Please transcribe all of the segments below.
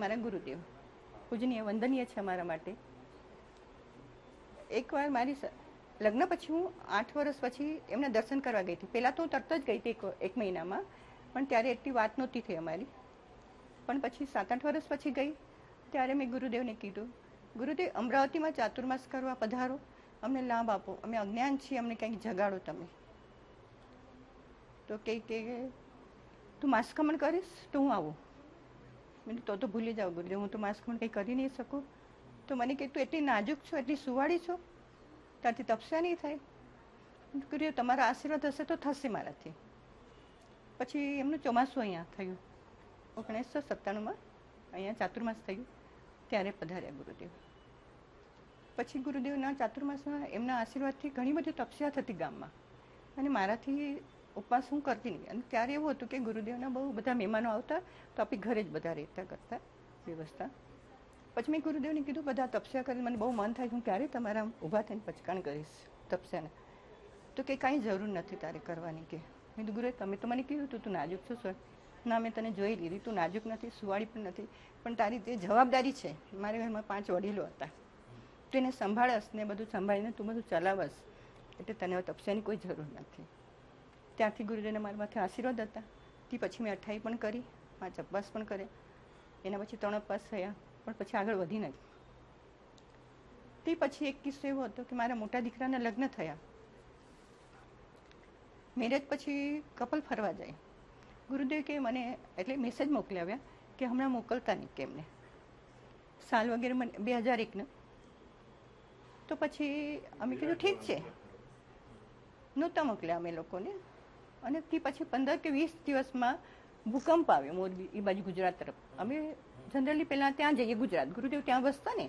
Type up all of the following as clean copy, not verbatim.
અમારા ગુરુદેવ પૂજનીય વંદનીય છે અમારા માટે. એકવાર મારી લગ્ન પછી હું 8 વર્ષ પછી એમને દર્શન કરવા ગઈ હતી. પહેલાં તો હું તરત જ ગઈ હતી એક મહિનામાં, પણ ત્યારે એટલી વાત નહોતી થઈ અમારી. પણ પછી 7-8 વર્ષ પછી ગઈ ત્યારે મેં ગુરુદેવને કીધું, ગુરુદેવ અમરાવતીમાં ચાતુર્માસ કરવા પધારો, અમને લાભ આપો, અમે અજ્ઞાન છીએ, અમને કંઈક જગાડો તમે. તો કે તું માસખમણ કરીશ તો હું આવું. મેં તો ભૂલી જાઓ ગુરુદેવ, હું તો માસખમણ કંઈ કરી નહીં શકું. તો મને કહે તું એટલી નાજુક છો, એટલી સુવાળી છો, ત્યાંથી તપસ્યા નહીં થાય. ગુરુદેવ તમારા આશીર્વાદ હશે તો થશે મારાથી. પછી એમનું ચોમાસું અહીંયા થયું 1997માં, અહીંયા ચાતુર્માસ થયું ત્યારે પધાર્યા ગુરુદેવ. પછી ગુરુદેવના ચાતુર્માસમાં એમના આશીર્વાદથી ઘણી બધી તપસ્યા થતી ગામમાં, અને મારાથી ઉપવાસ હું કરતી નહીં. અને ત્યારે એવું હતું કે ગુરુદેવના બહુ બધા મહેમાનો આવતા, તો આપણી ઘરે જ બધા રહેતા કરતા વ્યવસ્થા. પછી મેં ગુરુદેવને કીધું બધા તપસ્યા કરી, મને બહુ મન થાય હું ક્યારે તમારા ઊભા થઈને પચકાણ કરીશ તપસ્યાને. તો કે કાંઈ જરૂર નથી તારે કરવાની. કે મેં કીધું ગુરુદેવ તમે તો મને કીધું તું નાજુક છો સર. ના મેં તને જોઈ લીધી, તું નાજુક નથી, સુવાળી પણ નથી, પણ તારી જે જવાબદારી છે, મારા ઘરમાં 5 વડીલો હતા, તું એને સંભાળસ ને બધું સંભાળીને તું બધું ચલાવસ, એટલે તને હવે તપસ્યાની કોઈ જરૂર નથી. ત્યાંથી ગુરુદેવને મારા માથે આશીર્વાદ હતા. તે પછી મેં 28 પણ કરી, 5 ઉપવાસ પણ કર્યા. એના પછી 3 ઉપવાસ થયા, પણ પછી આગળ વધી નથી. તે પછી એક કિસ્સો એવો હતો કે મારા મોટા દીકરાના લગ્ન થયા. મેરેજ પછી કપલ ફરવા જાય. ગુરુદેવ કે મને એટલે મેસેજ મોકલાવ્યા કે હમણાં મોકલતા નહીં કે એમને સાલ વગેરે મને 2001 તો પછી અમે કીધું ઠીક છે, નહોતા મોકલ્યા અમે લોકોને. અને તે પછી 15 કે 20 દિવસમાં ભૂકંપ આવ્યો મોરબી એ બાજુ ગુજરાત તરફ. અમે જનરલી પહેલાં ત્યાં જઈએ ગુજરાત, ગુરુદેવ ત્યાં વસતા ને,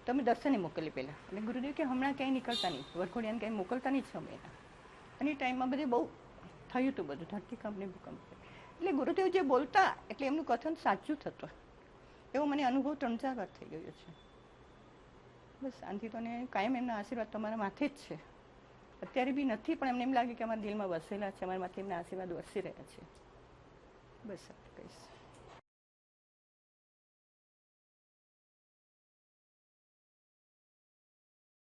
તો અમે દર્શને મોકલીએ પહેલાં. અને ગુરુદેવ કે હમણાં ક્યાંય નીકળતા નહીં, વરઘોડિયાને ક્યાંય મોકલતા નહીં છે અમે એના. અને એ ટાઈમમાં બધે બહુ થયું હતું બધું, ધરતીકંપને ભૂકંપ. એટલે ગુરુદેવ જે બોલતા એટલે એમનું કથન સાચું થતું, એવો મને અનુભવ 3-4 વાર થઈ ગયો છે. બસ શાંતિ તો, ને કાયમ એમના આશીર્વાદ તમારા માથે જ છે. અત્યારે બી નથી, પણ એમને એમ લાગે કે અમારા દિલમાં વસેલા છે, અમારા માથે એમના આશીર્વાદ વરસી રહ્યા છે. બસ કહીશ.